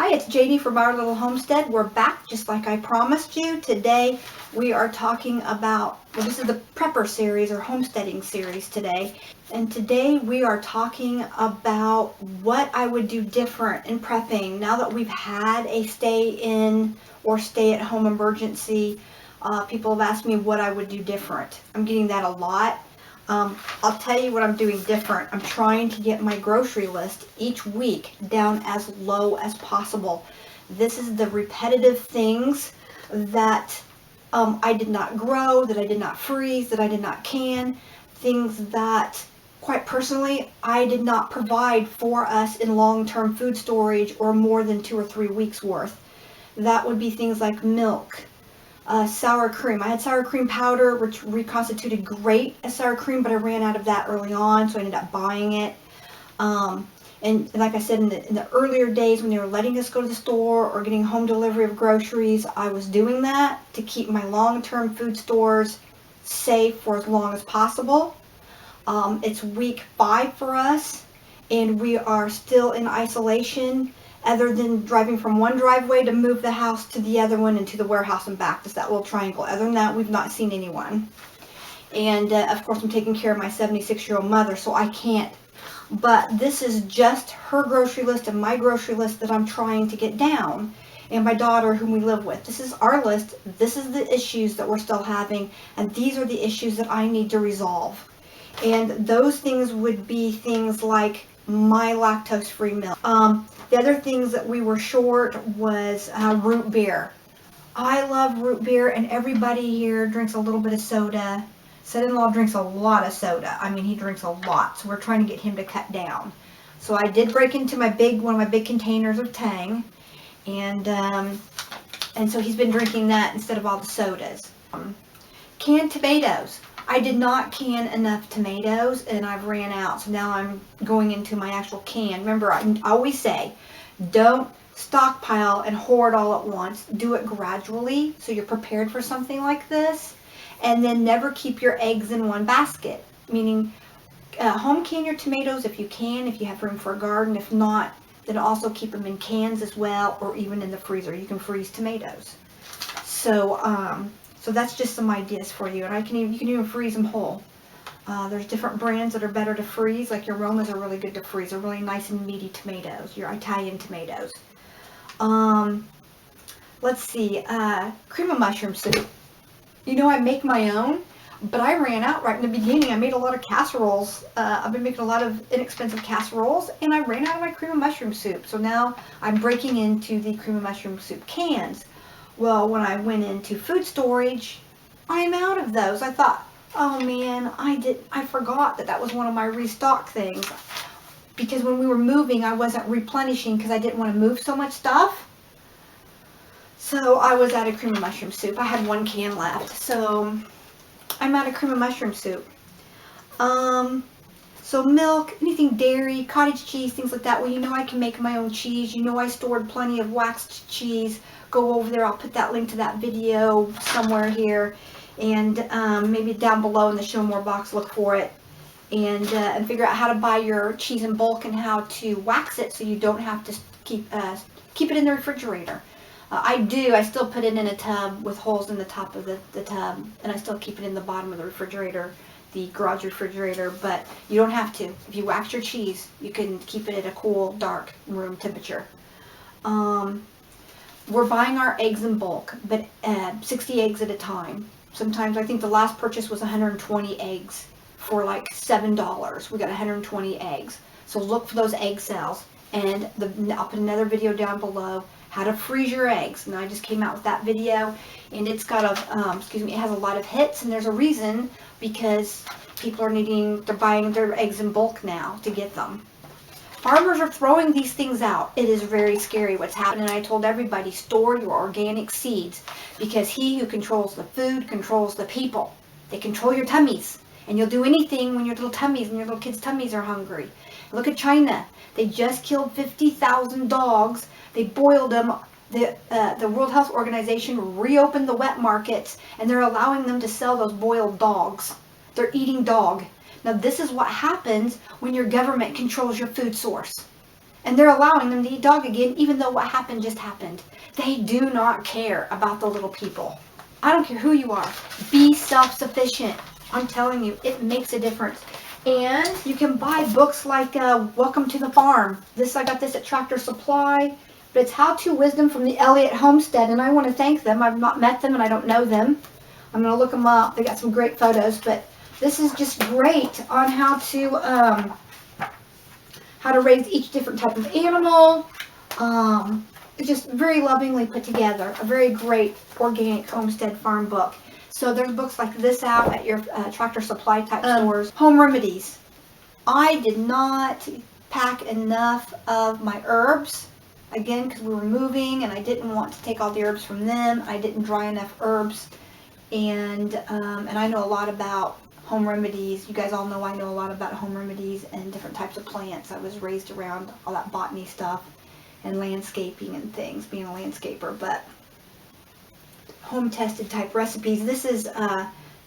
Hi, it's JD from Our Little Homestead. We're back just like I promised you. Today we are talking about, well, this is the prepper series or homesteading series today. And today we are talking about what I would do different in prepping now that we've had a stay in or stay at home emergency. People have asked me what I would do different. I'm getting that a lot. I'll tell you what I'm doing different. I'm trying to get my grocery list each week down as low as possible. This is the repetitive things that I did not grow, that I did not freeze, that I did not can, things that, quite personally, I did not provide for us in long-term food storage or more than 2 or 3 weeks worth. That would be things like milk, sour cream. I had sour cream powder, which reconstituted great as sour cream, but I ran out of that early on, so I ended up buying it. And like I said, in the earlier days when they were letting us go to the store or getting home delivery of groceries, I was doing that to keep my long-term food stores safe for as long as possible. It's week 5 for us, and we are still in isolation, other than driving from one driveway to move the house to the other one and to the warehouse and back. Just that little triangle. Other than that, we've not seen anyone. And of course, I'm taking care of my 76-year-old mother, so I can't. But this is just her grocery list and my grocery list that I'm trying to get down. And my daughter, whom we live with. This is our list. This is the issues that we're still having. And these are the issues that I need to resolve. And those things would be things like my lactose-free milk. The other things that we were short was root beer. I love root beer, and everybody here drinks a little bit of soda. Son-in-law drinks a lot of soda. I mean, he drinks a lot, so we're trying to get him to cut down. So I did break into one of my big containers of Tang, and so he's been drinking that instead of all the sodas. Canned tomatoes. I did not can enough tomatoes, and I've ran out, so now I'm going into my actual can. Remember, I always say, don't stockpile and hoard all at once. Do it gradually so you're prepared for something like this, and then never keep your eggs in one basket, meaning home can your tomatoes if you can, if you have room for a garden. If not, then also keep them in cans as well, or even in the freezer. You can freeze tomatoes. So that's just some ideas for you, and you can even freeze them whole. There's different brands that are better to freeze, like your Romas are really good to freeze. They're really nice and meaty tomatoes, your Italian tomatoes. Let's see, cream of mushroom soup. You know, I make my own, but I ran out right in the beginning. I made a lot of casseroles. I've been making a lot of inexpensive casseroles, and I ran out of my cream of mushroom soup. So now I'm breaking into the cream of mushroom soup cans. Well, when I went into food storage, I'm out of those. I thought, oh man, I forgot that was one of my restock things. Because when we were moving, I wasn't replenishing because I didn't want to move so much stuff. So I was out of cream of mushroom soup. I had 1 can left. So I'm out of cream of mushroom soup. So milk, anything dairy, cottage cheese, things like that. Well, you know I can make my own cheese. You know I stored plenty of waxed cheese. Go over there. I'll put that link to that video somewhere here. And maybe down below in the show more box, look for it. And figure out how to buy your cheese in bulk and how to wax it so you don't have to keep it in the refrigerator. I still put it in a tub with holes in the top of the tub, and I still keep it in the bottom of the refrigerator, the garage refrigerator, but you don't have to. If you wax your cheese, you can keep it at a cool, dark room temperature. We're buying our eggs in bulk, but 60 eggs at a time. Sometimes, I think the last purchase was 120 eggs for like $7. We got 120 eggs. So look for those egg sales, and I'll put another video down below how to freeze your eggs. And I just came out with that video, and it's got it has a lot of hits, and there's a reason, because people they're buying their eggs in bulk now to get them. Farmers are throwing these things out. It is very scary what's happening. I told everybody, store your organic seeds, because he who controls the food controls the people. They control your tummies, and you'll do anything when your little kids' tummies are hungry. Look at China. They just killed 50,000 dogs. They boiled them. The World Health Organization reopened the wet markets, and they're allowing them to sell those boiled dogs. They're eating dog. Now, this is what happens when your government controls your food source. And they're allowing them to eat dog again, even though what happened just happened. They do not care about the little people. I don't care who you are. Be self-sufficient. I'm telling you, it makes a difference. And you can buy books like Welcome to the Farm. I got this at Tractor Supply. But it's How-To Wisdom from the Elliott Homestead. And I want to thank them. I've not met them and I don't know them. I'm going to look them up. They got some great photos. But this is just great on how to raise each different type of animal. It's just very lovingly put together. A very great organic homestead farm book. So there's books like this out at your Tractor Supply type stores. Home remedies. I did not pack enough of my herbs. Again, because we were moving and I didn't want to take all the herbs from them. I didn't dry enough herbs. And I know a lot about home remedies. You guys all know I know a lot about home remedies and different types of plants. I was raised around all that botany stuff and landscaping and things, being a landscaper. But home tested type recipes. This is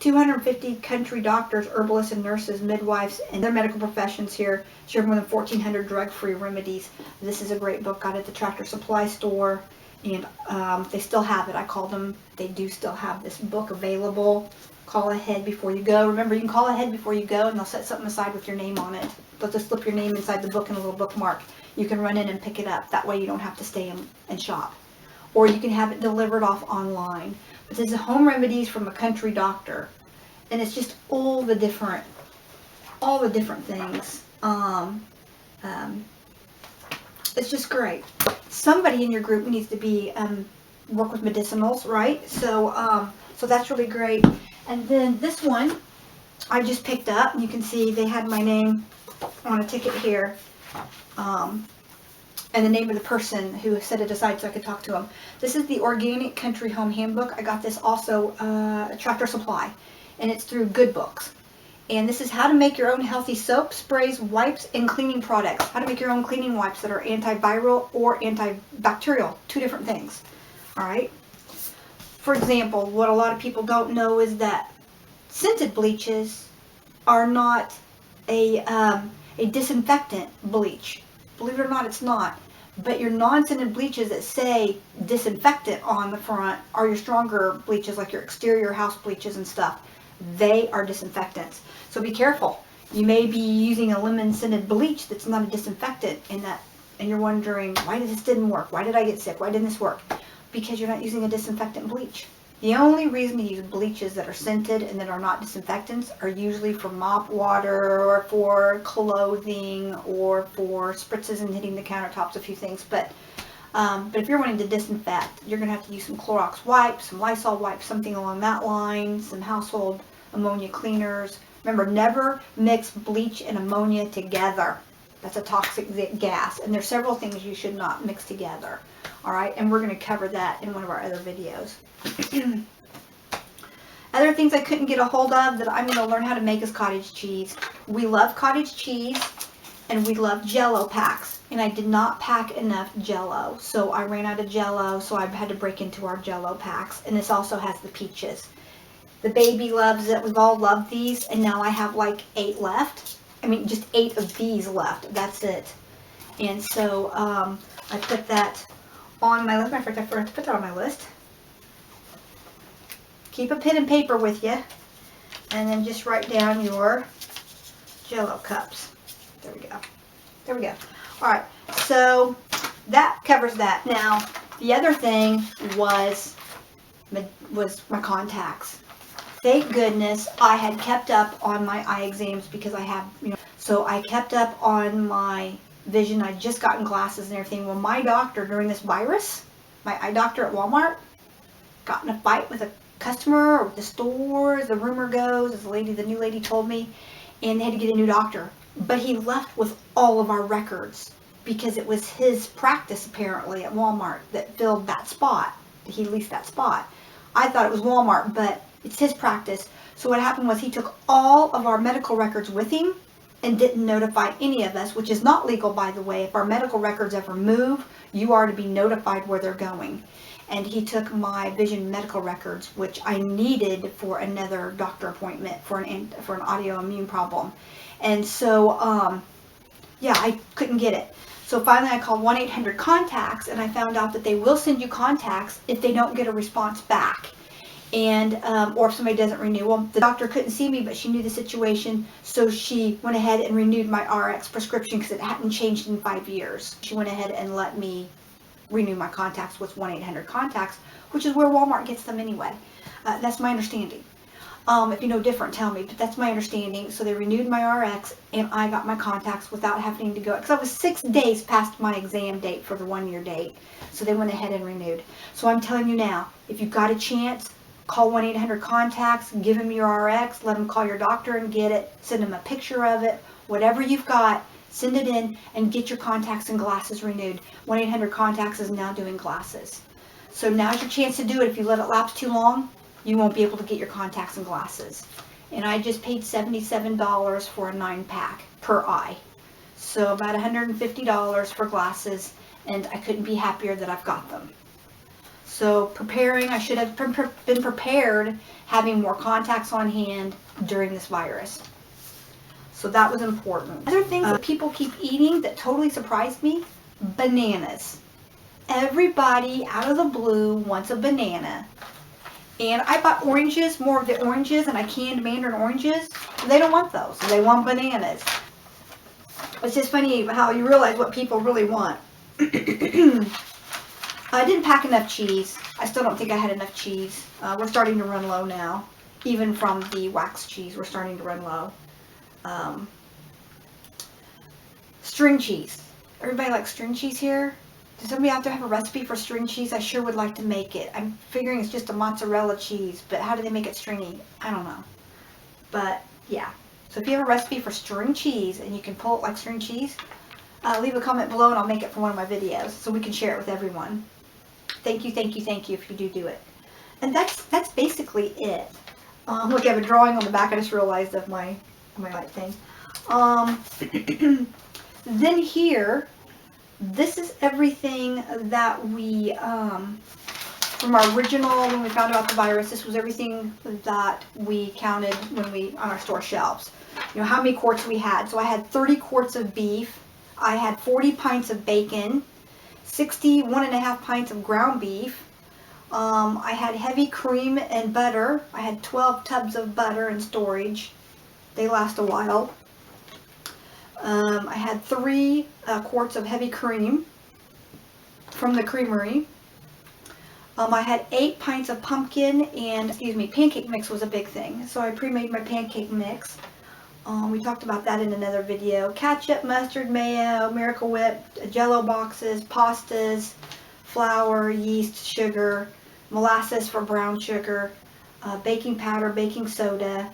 250 country doctors, herbalists, and nurses, midwives, and their medical professions here share more than 1,400 drug-free remedies. This is a great book. Got it at the Tractor Supply store, and they still have it. I called them. They do still have this book available. Call ahead before you go. Remember, you can call ahead before you go, and they'll set something aside with your name on it. They'll just slip your name inside the book in a little bookmark. You can run in and pick it up. That way you don't have to stay and shop. Or you can have it delivered off online. But this is home remedies from a country doctor. And it's just all the different things. It's just great. Somebody in your group needs to be work with medicinals, right? So that's really great. And then this one I just picked up, and you can see they had my name on a ticket here, and the name of the person who set it aside so I could talk to them. This is the Organic Country Home Handbook. I got this also at Tractor Supply, and it's through Good Books. And this is how to make your own healthy soap, sprays, wipes, and cleaning products. How to make your own cleaning wipes that are antiviral or antibacterial. Two different things. All right. For example, what a lot of people don't know is that scented bleaches are not a disinfectant bleach. Believe it or not, it's not. But your non-scented bleaches that say disinfectant on the front are your stronger bleaches, like your exterior house bleaches and stuff. They are disinfectants. So be careful. You may be using a lemon scented bleach that's not a disinfectant, and you're wondering, why did this didn't work? Why did I get sick? Why didn't this work? Because you're not using a disinfectant bleach. The only reason to use bleaches that are scented and that are not disinfectants are usually for mop water or for clothing or for spritzes and hitting the countertops, a few things. But if you're wanting to disinfect, you're going to have to use some Clorox wipes, some Lysol wipes, something along that line, some household ammonia cleaners. Remember, never mix bleach and ammonia together. That's a toxic gas, and there's several things you should not mix together. All right, and we're going to cover that in one of our other videos. Other things I couldn't get a hold of that I'm going to learn how to make is cottage cheese. We love cottage cheese, and we love Jell-O packs, and I did not pack enough Jell-O, so I ran out of Jell-O, so I've had to break into our Jell-O packs, and this also has the peaches. The baby loves it. We've all loved these, and now I have like 8 left. I mean, just 8 of these left. That's it. And so I put that on my list. I forgot to put that on my list. Keep a pen and paper with you, and then just write down your Jell-O cups. There we go. There we go. All right. So that covers that. Now, the other thing was my contacts. Thank goodness I had kept up on my eye exams because I have, so I kept up on my vision. I'd just gotten glasses and everything. Well, my doctor during this virus, my eye doctor at Walmart, got in a fight with a customer or with the store, as the rumor goes, as the new lady told me, and they had to get a new doctor. But he left with all of our records because it was his practice apparently at Walmart that filled that spot. He leased that spot. I thought it was Walmart, but it's his practice. So what happened was he took all of our medical records with him and didn't notify any of us, which is not legal, by the way. If our medical records ever move, you are to be notified where they're going. And he took my vision medical records, which I needed for another doctor appointment for an autoimmune problem. And so, yeah, I couldn't get it. So finally I called 1-800-CONTACTS, and I found out that they will send you contacts if they don't get a response back. And or if somebody doesn't renew. Well, the doctor couldn't see me, but she knew the situation, so she went ahead and renewed my RX prescription because it hadn't changed in 5 years. She went ahead and let me renew my contacts with 1-800-CONTACTS, which is where Walmart gets them anyway. That's my understanding. If you know different, tell me, but that's my understanding. So they renewed my RX, and I got my contacts without having to go, because I was 6 days past my exam date for the 1-year date. So they went ahead and renewed. So I'm telling you now, if you've got a chance, call 1-800-CONTACTS, give them your RX, let them call your doctor and get it, send them a picture of it, whatever you've got, send it in and get your contacts and glasses renewed. 1-800-CONTACTS is now doing glasses. So now's your chance to do it. If you let it lapse too long, you won't be able to get your contacts and glasses. And I just paid $77 for a 9-pack per eye. So about $150 for glasses, and I couldn't be happier that I've got them. So preparing, I should have been prepared, having more contacts on hand during this virus. So that was important. Other things that people keep eating that totally surprised me, bananas. Everybody out of the blue wants a banana. And I bought oranges, more of the oranges, and I canned mandarin oranges. They don't want those. They want bananas. It's just funny how you realize what people really want. I didn't pack enough cheese. I still don't think I had enough cheese. We're starting to run low now. Even from the wax cheese, we're starting to run low. String cheese. Everybody likes string cheese here? Does somebody out there have a recipe for string cheese? I sure would like to make it. I'm figuring it's just a mozzarella cheese, but how do they make it stringy? I don't know. But yeah. So if you have a recipe for string cheese and you can pull it like string cheese, leave a comment below and I'll make it for one of my videos so we can share it with everyone. Thank you, thank you, thank you if you do it. And that's basically it. Look, I have a drawing on the back. I just realized of my light thing. Then here, this is everything that we, from our original, when we found out the virus, this was everything that we counted when on our store shelves. You know, how many quarts we had. So I had 30 quarts of beef. I had 40 pints of bacon, 61.5 pints of ground beef. I had heavy cream and butter. I had 12 tubs of butter in storage. They last a while. I had 3 quarts of heavy cream from the creamery. I had 8 pints of pumpkin and, pancake mix was a big thing. So I pre-made my pancake mix. We talked about that in another video. Ketchup, mustard, mayo, Miracle Whip, Jell-O boxes, pastas, flour, yeast, sugar, molasses for brown sugar, baking powder, baking soda,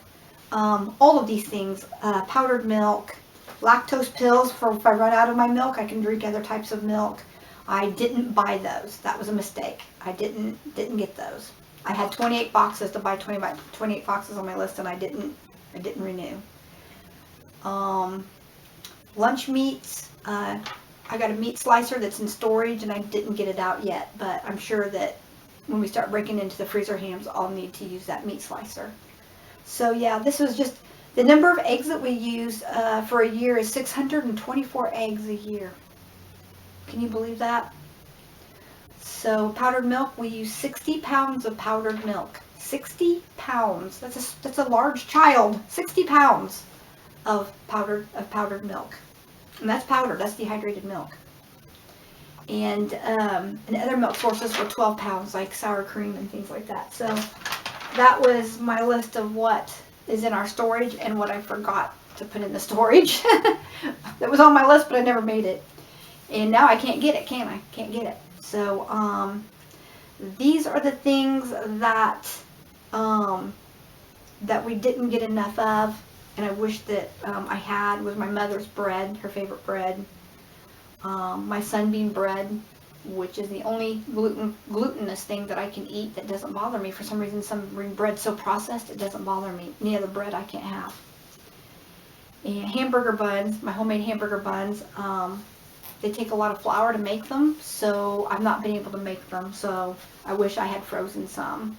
all of these things, powdered milk, lactose pills for if I run out of my milk, I can drink other types of milk. I didn't buy those. That was a mistake. I didn't get those. I had 28 boxes to buy 28 boxes on my list, and I didn't renew. Lunch meats. I got a meat slicer that's in storage, and I didn't get it out yet, but I'm sure that when we start breaking into the freezer hams, I'll need to use that meat slicer. So yeah, this was just the number of eggs that we use for a year is 624 eggs a year. Can you believe that? So powdered milk, we use 60 pounds of powdered milk. 60 pounds. That's a large child. 60 pounds of powdered milk. And that's powdered. That's dehydrated milk. And other milk sources were 12 pounds, like sour cream and things like that. So that was my list of what is in our storage and what I forgot to put in the storage. That was on my list, but I never made it. And now I can't get it, can I? Can't get it. So these are the things that that we didn't get enough of, and I wish that I had. Was my mother's bread, her favorite bread. My sunbeam bread, which is the only glutinous thing that I can eat that doesn't bother me. For some reason, bread's so processed, it doesn't bother me. Any other bread I can't have. And hamburger buns, my homemade hamburger buns, they take a lot of flour to make them, so I've not been able to make them, so I wish I had frozen some.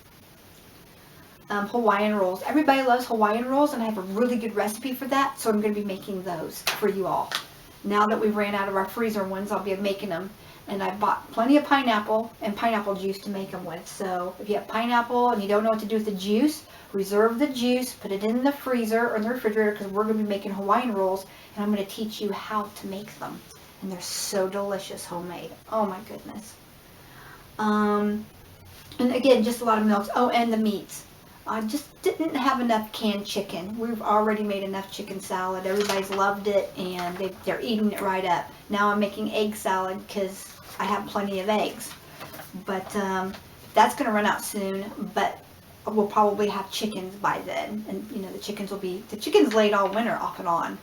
Hawaiian rolls. Everybody loves Hawaiian rolls, and I have a really good recipe for that, so I'm going to be making those for you all. Now that we've ran out of our freezer ones, I'll be making them. And I bought plenty of pineapple and pineapple juice to make them with. So if you have pineapple and you don't know what to do with the juice, reserve the juice, put it in the freezer or in the refrigerator, because we're going to be making Hawaiian rolls, and I'm going to teach you how to make them. And they're so delicious, homemade. Oh my goodness. And again, just a lot of milks. Oh, and the meats. I just didn't have enough canned chicken. We've already made enough chicken salad. Everybody's loved it, and they're eating it right up. Now I'm making egg salad because I have plenty of eggs. But that's going to run out soon, but we'll probably have chickens by then. And, you know, the chickens laid all winter off and on,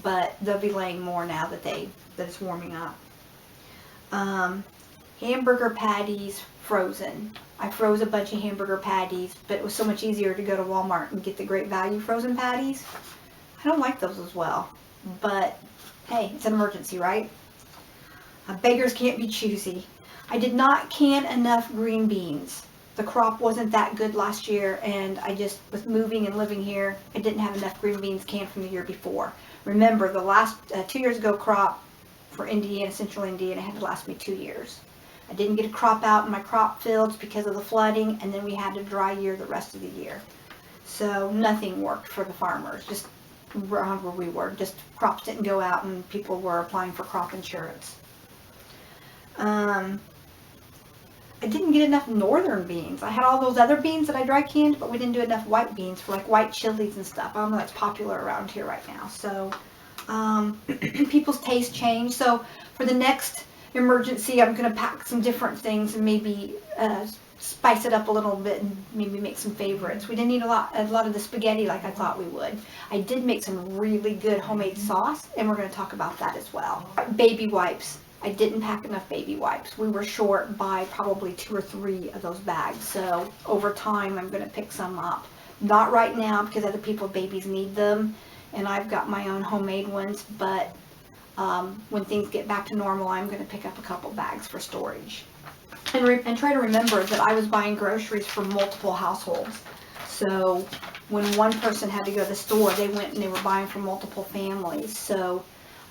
but they'll be laying more now that it's warming up. Hamburger patties frozen. I froze a bunch of hamburger patties, but it was so much easier to go to Walmart and get the Great Value frozen patties. I don't like those as well, but hey, it's an emergency, right? Beggars can't be choosy. I did not can enough green beans. The crop wasn't that good last year, and I just, with moving and living here, I didn't have enough green beans canned from the year before. Remember, the last 2 years ago crop for Indiana, central Indiana, had to last me 2 years. I didn't get a crop out in my crop fields because of the flooding, and then we had a dry year the rest of the year. So nothing worked for the farmers, just wherever we were. Just crops didn't go out, and people were applying for crop insurance. I didn't get enough northern beans. I had all those other beans that I dry canned, but we didn't do enough white beans for like white chilies and stuff. I don't know, that's popular around here right now. So people's taste change. So for the next emergency, I'm going to pack some different things and maybe spice it up a little bit and maybe make some favorites. We didn't eat a lot of the spaghetti like I thought we would. I did make some really good homemade sauce, and we're going to talk about that as well. Baby wipes. I didn't pack enough baby wipes. We were short by probably 2 or 3 of those bags. So over time, I'm going to pick some up. Not right now because other people's babies need them, and I've got my own homemade ones, but when things get back to normal, I'm going to pick up a couple bags for storage. And try to remember that I was buying groceries for multiple households. So when one person had to go to the store, they went and they were buying for multiple families. So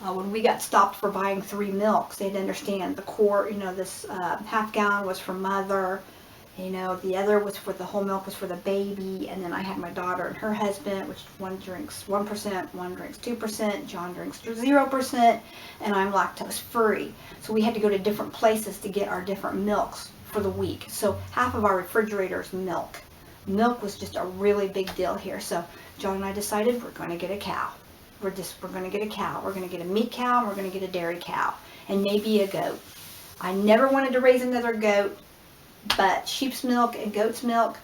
when we got stopped for buying 3 milks, they'd understand the quart, you know, this half gallon was for mother, you know, the other was for the whole milk was for the baby, and then I had my daughter and her husband, which one drinks 1%, one drinks 2%, John drinks 0%, and I'm lactose free. So we had to go to different places to get our different milks for the week. So half of our refrigerator is milk. Milk was just a really big deal here. So John and I decided we're going to get a cow. We're going to get a cow. We're going to get a meat cow, and we're going to get a dairy cow, and maybe a goat. I never wanted to raise another goat, but sheep's milk and goat's milk,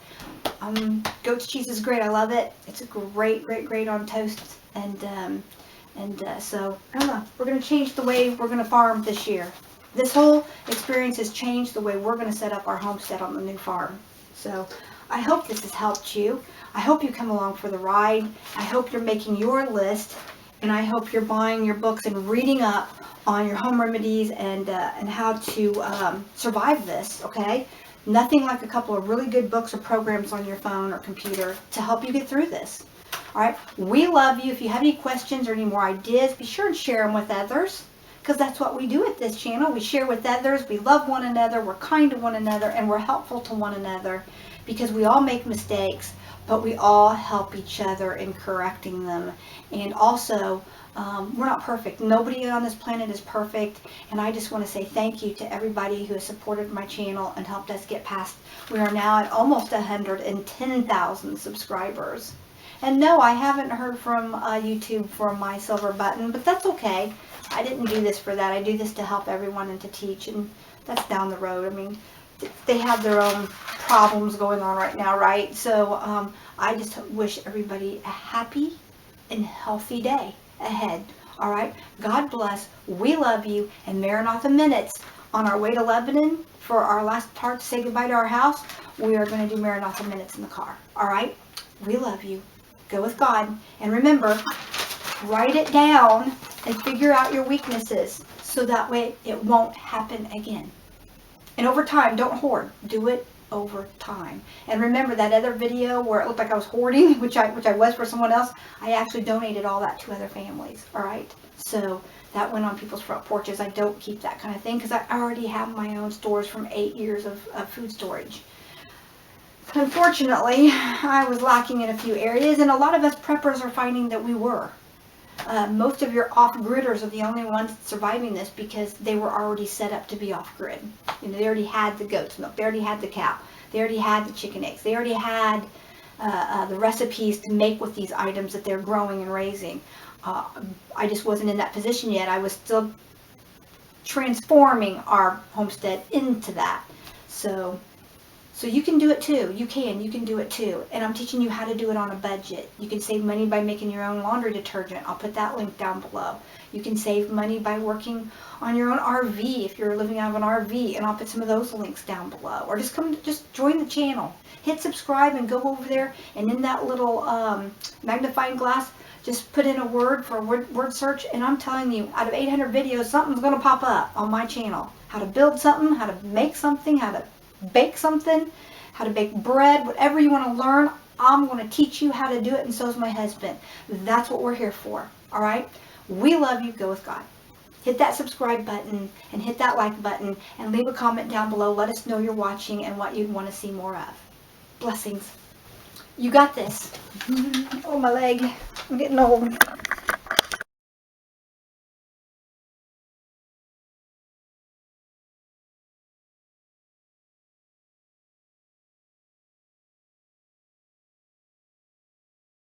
goat's cheese is great. I love it. It's a great on toast. And so I don't know. We're going to change the way we're going to farm this year. This whole experience has changed the way we're going to set up our homestead on the new farm. So I hope this has helped you. I hope you come along for the ride. I hope you're making your list, and I hope you're buying your books and reading up on your home remedies and how to survive this, okay? Nothing like a couple of really good books or programs on your phone or computer to help you get through this. All right, we love you. If you have any questions or any more ideas, be sure and share them with others, because that's what we do at this channel. We share with others. We love one another. We're kind to one another, and we're helpful to one another, because we all make mistakes, but we all help each other in correcting them. And also, we're not perfect. Nobody on this planet is perfect. And I just want to say thank you to everybody who has supported my channel and helped us get past. We are now at almost 110,000 subscribers. And no, I haven't heard from YouTube for my silver button, but that's okay. I didn't do this for that. I do this to help everyone and to teach, and that's down the road. I mean, they have their own problems going on right now, right? So I just wish everybody a happy and healthy day ahead. All right, God bless. We love you. And Maranatha Minutes on our way to Lebanon for our last part to say goodbye to our house. We are going to do Maranatha Minutes in the car. All right, we love you. Go with God, and remember, write it down and figure out your weaknesses so that way it won't happen again. And over time, don't hoard. Do it over time. And remember that other video where it looked like I was hoarding, which I was for someone else, I actually donated all that to other families, all right? So that went on people's front porches. I don't keep that kind of thing because I already have my own stores from 8 years of food storage. Unfortunately, I was lacking in a few areas, and a lot of us preppers are finding that we were. Most of your off-gridders are the only ones surviving this because they were already set up to be off-grid. You know, they already had the goat's milk, they already had the cow, they already had the chicken eggs, they already had the recipes to make with these items that they're growing and raising. I just wasn't in that position yet. I was still transforming our homestead into that. So you can do it too. You can do it too. And I'm teaching you how to do it on a budget. You can save money by making your own laundry detergent. I'll put that link down below. You can save money by working on your own RV if you're living out of an RV, and I'll put some of those links down below. Or just join the channel. Hit subscribe and go over there, and in that little magnifying glass, just put in a word for a word search, and I'm telling you, out of 800 videos, something's going to pop up on my channel. How to build something, how to make something, how to bake something, how to bake bread, whatever you want to learn, I'm going to teach you how to do it, and so is my husband. That's what we're here for, all right? We love you. Go with God. Hit that subscribe button and hit that like button and leave a comment down below. Let us know you're watching and what you'd want to see more of. Blessings. You got this. Oh, my leg. I'm getting old.